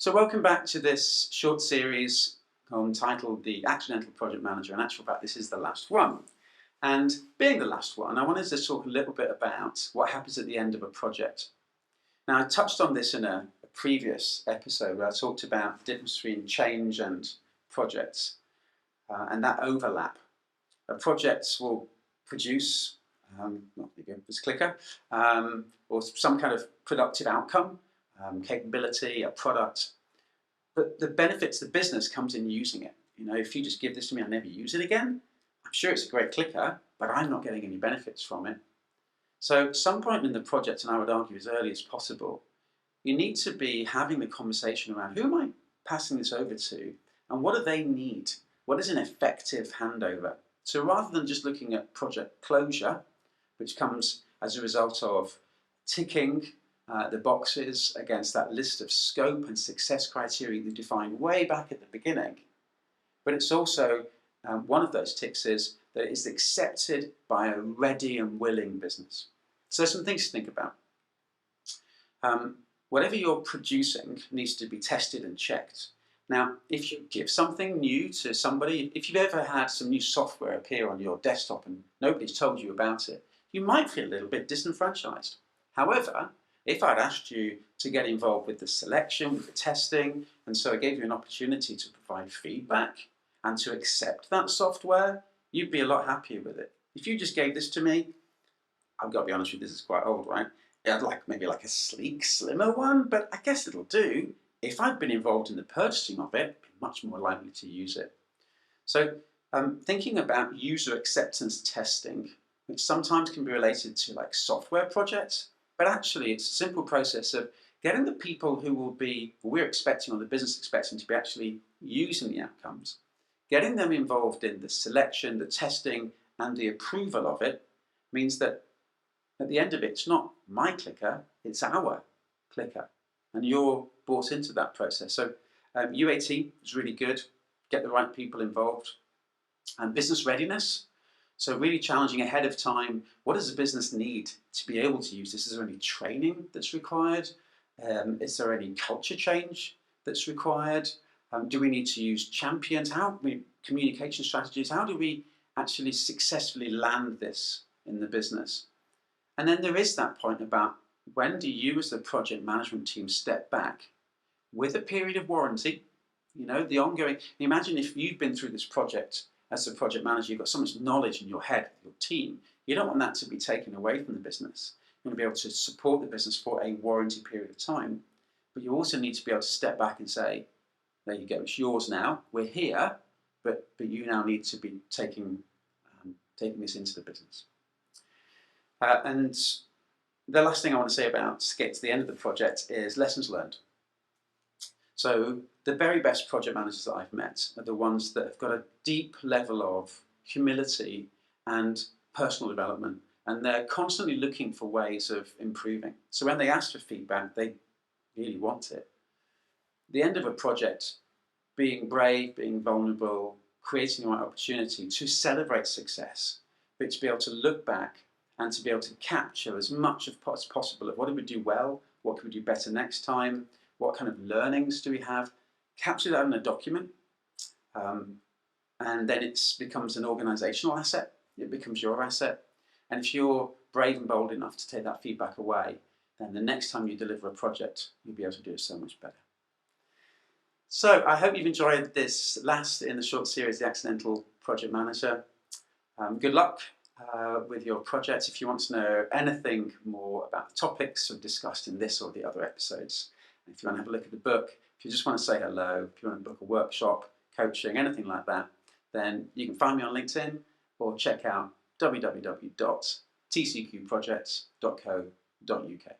So welcome back to this short series entitled The Accidental Project Manager. In actual fact, this is the last one. And being the last one, I wanted to talk a little bit about what happens at the end of a project. Now, I touched on this in a previous episode where I talked about the difference between change and projects and that overlap. A project will produce, there you go, this clicker, or some kind of productive outcome, capability, a product. But the benefit to the business comes in using it. You know, if you just give this to me, I'll never use it again. I'm sure it's a great clicker, but I'm not getting any benefits from it. So some point in the project, and I would argue as early as possible, you need to be having the conversation around who am I passing this over to and what do they need? What is an effective handover? So rather than just looking at project closure, which comes as a result of ticking the boxes against that list of scope and success criteria you defined way back at the beginning. But it's also, one of those ticks is that it is accepted by a ready and willing business. So there's some things to think about. Whatever you're producing needs to be tested and checked. Now, if you give something new to somebody, if you've ever had some new software appear on your desktop and nobody's told you about it, you might feel a little bit disenfranchised. However, if I'd asked you to get involved with the selection, with the testing, and so I gave you an opportunity to provide feedback and to accept that software, you'd be a lot happier with it. If you just gave this to me, I've got to be honest with you, this is quite old, right? I'd like maybe like a sleek, slimmer one, but I guess it'll do. If I'd been involved in the purchasing of it, I'd be much more likely to use it. So thinking about user acceptance testing, which sometimes can be related to like software projects, but actually it's a simple process of getting the people who will be, we're expecting or the business expecting to be actually using the outcomes, getting them involved in the selection, the testing, and the approval of it means that at the end of it, it's not my clicker, it's our clicker. And you're brought into that process. So UAT is really good, get the right people involved. And business readiness, so really challenging ahead of time, what does a business need to be able to use this? Is there any training that's required? Is there any culture change that's required? Do we need to use champions? Communication strategies? How do we actually successfully land this in the business? And then there is that point about when do you as the project management team step back with a period of warranty, you know, the ongoing, imagine if you've been through this project as a project manager, you've got so much knowledge in your head, your team, you don't want that to be taken away from the business. You want to be able to support the business for a warranty period of time, but you also need to be able to step back and say, there you go, it's yours now, we're here, but you now need to be taking this into the business. And the last thing I want to say about to get to the end of the project is lessons learned. So the very best project managers that I've met are the ones that have got a deep level of humility and personal development, and they're constantly looking for ways of improving. So when they ask for feedback, they really want it. The end of a project, being brave, being vulnerable, creating the right opportunity to celebrate success, but to be able to look back and to be able to capture as much as possible of what did we do well, what can we do better next time, what kind of learnings do we have, capture that in a document, and then it becomes an organizational asset, it becomes your asset, and if you're brave and bold enough to take that feedback away, then the next time you deliver a project, you'll be able to do it so much better. So I hope you've enjoyed this last in the short series, The Accidental Project Manager. Good luck with your projects. If you want to know anything more about the topics discussed in this or the other episodes, if you want to have a look at the book, if you just want to say hello, if you want to book a workshop, coaching, anything like that, then you can find me on LinkedIn or check out www.tcqprojects.co.uk.